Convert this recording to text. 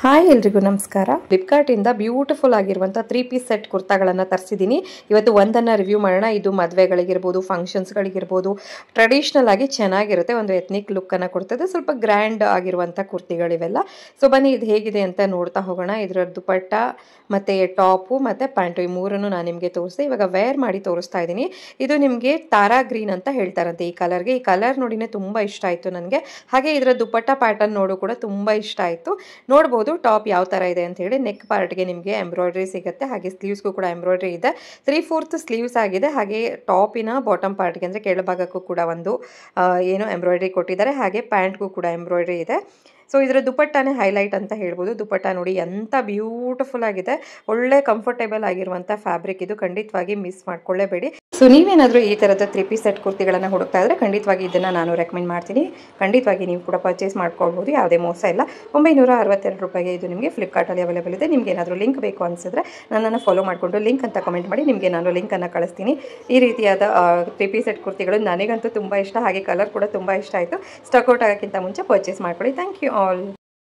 Hi ಎಲ್ರಿಗೂ ನಮಸ್ಕಾರ. ಫ್ಲಿಪ್ಕಾರ್ಟಿಂದ beautiful ಆಗಿರುವಂಥ 3 ಪೀಸ್ ಸೆಟ್ ಕುರ್ತಾಗಳನ್ನು ತರಿಸಿದ್ದೀನಿ. ಇವತ್ತು ಒಂದನ್ನು ರಿವ್ಯೂ ಮಾಡೋಣ. ಇದು ಮದುವೆಗಳಿಗಿರ್ಬೋದು, ಫಂಕ್ಷನ್ಸ್ಗಳಿಗಿರ್ಬೋದು, ಟ್ರೆಡಿಷ್ನಲ್ ಆಗಿ ಚೆನ್ನಾಗಿರುತ್ತೆ. ಒಂದು ಎತ್ನಿಕ್ ಲುಕ್ಕನ್ನು ಕೊಡ್ತದೆ. ಸ್ವಲ್ಪ ಗ್ರ್ಯಾಂಡ್ ಆಗಿರುವಂಥ ಕುರ್ತಿಗಳಿವೆಲ್ಲ. ಸೊ ಬನ್ನಿ ಇದು ಹೇಗಿದೆ ಅಂತ ನೋಡ್ತಾ ಹೋಗೋಣ. ಇದರ ದುಪಟ್ಟ ಮತ್ತು ಟಾಪು ಮತ್ತು ಪ್ಯಾಂಟು ಈ ಮೂರನ್ನು ನಾನು ನಿಮಗೆ ತೋರಿಸ್ದೆ. ಇವಾಗ ವೇರ್ ಮಾಡಿ ತೋರಿಸ್ತಾ ಇದ್ದೀನಿ. ಇದು ನಿಮಗೆ ತಾರಾ ಗ್ರೀನ್ ಅಂತ ಹೇಳ್ತಾರಂತೆ ಈ ಕಲರ್ಗೆ. ಈ ಕಲರ್ ನೋಡಿನೇ ತುಂಬ ಇಷ್ಟ ಆಯಿತು ನನಗೆ. ಹಾಗೆ ಇದರ ದುಪಟ್ಟ ಪ್ಯಾಟರ್ನ್ ನೋಡು ಕೂಡ ತುಂಬ ಇಷ್ಟ ಆಯಿತು. ನೋಡ್ಬೋದು ಟಾಪ್ ಯಾವ ಥರ ಇದೆ ಅಂತ ಹೇಳಿ. ನೆಕ್ ಪಾರ್ಟ್ಗೆ ನಿಮಗೆ ಎಂಬ್ರಾಯ್ಡ್ರಿ ಸಿಗುತ್ತೆ. ಹಾಗೆ ಸ್ಲೀವ್ಸ್ಗೂ ಕೂಡ ಎಂಬ್ರಾಯ್ಡ್ರಿ ಇದೆ. 3/4 ಸ್ಲೀವ್ಸ್ ಆಗಿದೆ. ಹಾಗೆ ಟಾಪಿನ ಬಾಟಮ್ ಪಾರ್ಟ್ಗೆ ಅಂದರೆ ಕೆಳಭಾಗಕ್ಕೂ ಕೂಡ ಒಂದು ಏನು ಎಂಬ್ರಾಯ್ಡ್ರಿ ಕೊಟ್ಟಿದ್ದಾರೆ. ಹಾಗೆ ಪ್ಯಾಂಟ್ಗೂ ಕೂಡ ಎಂಬ್ರಾಯ್ಡ್ರಿ ಇದೆ. ಸೊ ಇದರ ದುಪಟ್ಟಾನೇ ಹೈಲೈಟ್ ಅಂತ ಹೇಳ್ಬೋದು. ದುಪಟ್ಟ ನೋಡಿ ಎಂಥ ಬ್ಯೂಟಿಫುಲ್ ಆಗಿದೆ. ಒಳ್ಳೆ ಕಂಫರ್ಟೇಬಲ್ ಆಗಿರುವಂಥ ಫ್ಯಾಬ್ರಿಕ್ ಇದು. ಖಂಡಿತವಾಗಿ ಮಿಸ್ ಮಾಡ್ಕೊಳ್ಳೇಬೇಡಿ. ಸೊ ನೀವೇನಾದರೂ ಈ ಥರದ 3 ಪೀಸ್ ಸೆಟ್ ಕುರ್ತಿಗಳನ್ನು ಹುಡುಕ್ತಾ ಇದ್ದರೆ ಖಂಡಿತವಾಗಿ ಇದನ್ನು ನಾನು ರೆಕಮೆಂಡ್ ಮಾಡ್ತೀನಿ. ಖಂಡಿತವಾಗಿ ನೀವು ಕೂಡ ಪರ್ಚೇಸ್ ಮಾಡ್ಕೊಳ್ಬೋದು. ಯಾವುದೇ ಮೋಸ ಇಲ್ಲ. 962 ರೂಪಾಯಿಗೆ ಇದು ನಿಮಗೆ ಫ್ಲಿಪ್ಕಾರ್ಟಲ್ಲಿ ಅವೈಲೇಬಲ್ ಇದೆ. ನಿಮಗೆ ಏನಾದರೂ ಲಿಂಕ್ ಬೇಕು ಅನಿಸಿದ್ರೆ ನನ್ನನ್ನು ಫಾಲೋ ಮಾಡಿಕೊಂಡು ಲಿಂಕ್ ಅಂತ ಕಮೆಂಟ್ ಮಾಡಿ. ನಿಮಗೆ ನಾನು ಲಿಂಕನ್ನು ಕಳಿಸ್ತೀನಿ. ಈ ರೀತಿಯಾದ 3 ಪೀಸ್ ಸೆಟ್ ಕುರ್ತಿಗಳು ನನಗಂತೂ ತುಂಬ ಇಷ್ಟ. ಹಾಗೆ ಕಲರ್ ಕೂಡ ತುಂಬ ಇಷ್ಟ ಆಯಿತು. ಸ್ಟಾಕ್ ಔಟ್ ಆಗೋಕ್ಕಿಂತ ಮುಂಚೆ ಪರ್ಚೇಸ್ ಮಾಡ್ಕೊಳ್ಳಿ. Thank you all.